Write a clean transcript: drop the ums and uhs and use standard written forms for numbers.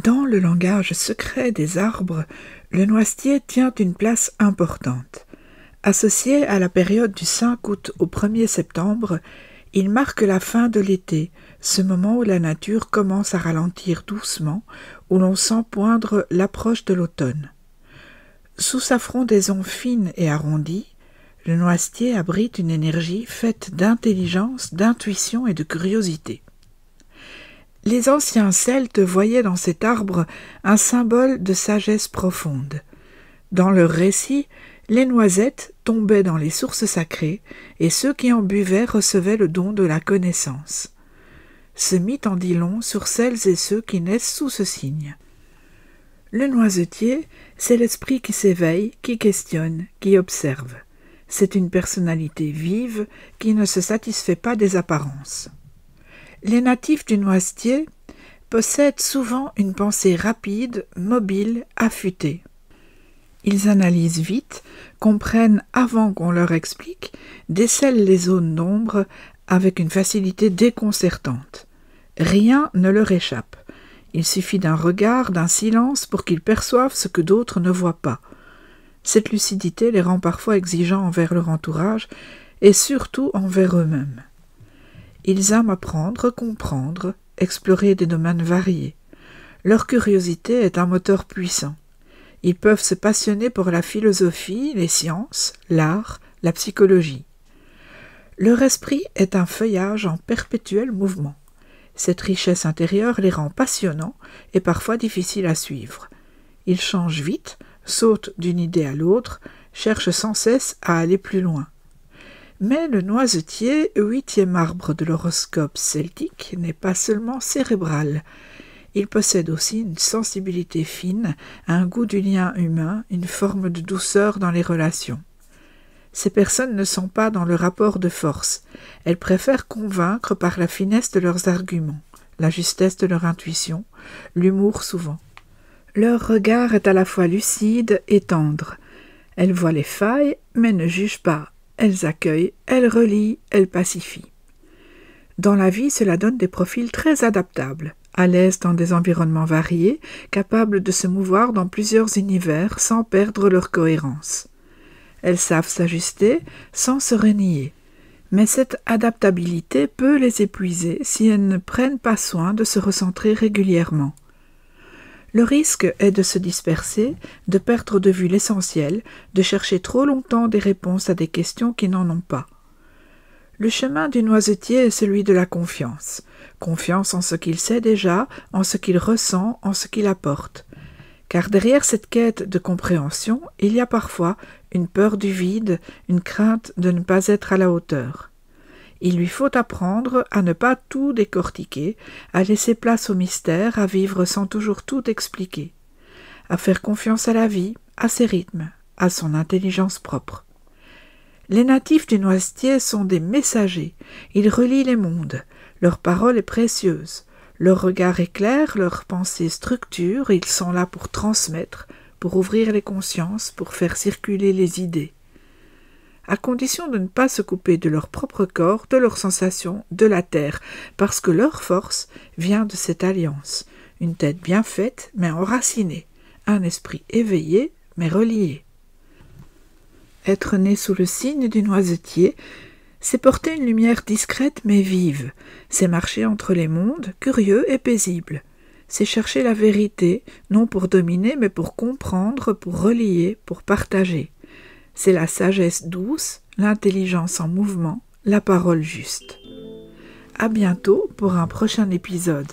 Dans le langage secret des arbres, le noisetier tient une place importante. Associé à la période du 5 août au 1er septembre, il marque la fin de l'été, ce moment où la nature commence à ralentir doucement, où l'on sent poindre l'approche de l'automne. Sous sa frondaison fine et arrondie, le noisetier abrite une énergie faite d'intelligence, d'intuition et de curiosité. Les anciens Celtes voyaient dans cet arbre un symbole de sagesse profonde. Dans leurs récits, les noisettes tombaient dans les sources sacrées et ceux qui en buvaient recevaient le don de la connaissance. Ce mythe en dit long sur celles et ceux qui naissent sous ce signe. Le noisetier, c'est l'esprit qui s'éveille, qui questionne, qui observe. C'est une personnalité vive qui ne se satisfait pas des apparences. Les natifs du noisetier possèdent souvent une pensée rapide, mobile, affûtée. Ils analysent vite, comprennent avant qu'on leur explique, décèlent les zones d'ombre avec une facilité déconcertante. Rien ne leur échappe. Il suffit d'un regard, d'un silence pour qu'ils perçoivent ce que d'autres ne voient pas. Cette lucidité les rend parfois exigeants envers leur entourage et surtout envers eux-mêmes. Ils aiment apprendre, comprendre, explorer des domaines variés. Leur curiosité est un moteur puissant. Ils peuvent se passionner pour la philosophie, les sciences, l'art, la psychologie. Leur esprit est un feuillage en perpétuel mouvement. Cette richesse intérieure les rend passionnants et parfois difficiles à suivre. Ils changent vite, sautent d'une idée à l'autre, cherchent sans cesse à aller plus loin. Mais le noisetier, 8e arbre de l'horoscope celtique, n'est pas seulement cérébral. Il possède aussi une sensibilité fine, un goût du lien humain, une forme de douceur dans les relations. Ces personnes ne sont pas dans le rapport de force. Elles préfèrent convaincre par la finesse de leurs arguments, la justesse de leur intuition, l'humour souvent. Leur regard est à la fois lucide et tendre. Elles voient les failles, mais ne jugent pas. Elles accueillent, elles relient, elles pacifient. Dans la vie, cela donne des profils très adaptables, à l'aise dans des environnements variés, capables de se mouvoir dans plusieurs univers sans perdre leur cohérence. Elles savent s'ajuster sans se renier. Mais cette adaptabilité peut les épuiser si elles ne prennent pas soin de se recentrer régulièrement. Le risque est de se disperser, de perdre de vue l'essentiel, de chercher trop longtemps des réponses à des questions qui n'en ont pas. Le chemin du noisetier est celui de la confiance. Confiance en ce qu'il sait déjà, en ce qu'il ressent, en ce qu'il apporte. Car derrière cette quête de compréhension, il y a parfois une peur du vide, une crainte de ne pas être à la hauteur. Il lui faut apprendre à ne pas tout décortiquer, à laisser place au mystère, à vivre sans toujours tout expliquer, à faire confiance à la vie, à ses rythmes, à son intelligence propre. Les natifs du noisetier sont des messagers, ils relient les mondes, leur parole est précieuse, leur regard est clair, leur pensée structure, ils sont là pour transmettre, pour ouvrir les consciences, pour faire circuler les idées. À condition de ne pas se couper de leur propre corps, de leurs sensations, de la terre, parce que leur force vient de cette alliance, une tête bien faite mais enracinée, un esprit éveillé mais relié. Être né sous le signe du noisetier, c'est porter une lumière discrète mais vive, c'est marcher entre les mondes, curieux et paisible. C'est chercher la vérité, non pour dominer mais pour comprendre, pour relier, pour partager. C'est la sagesse douce, l'intelligence en mouvement, la parole juste. À bientôt pour un prochain épisode.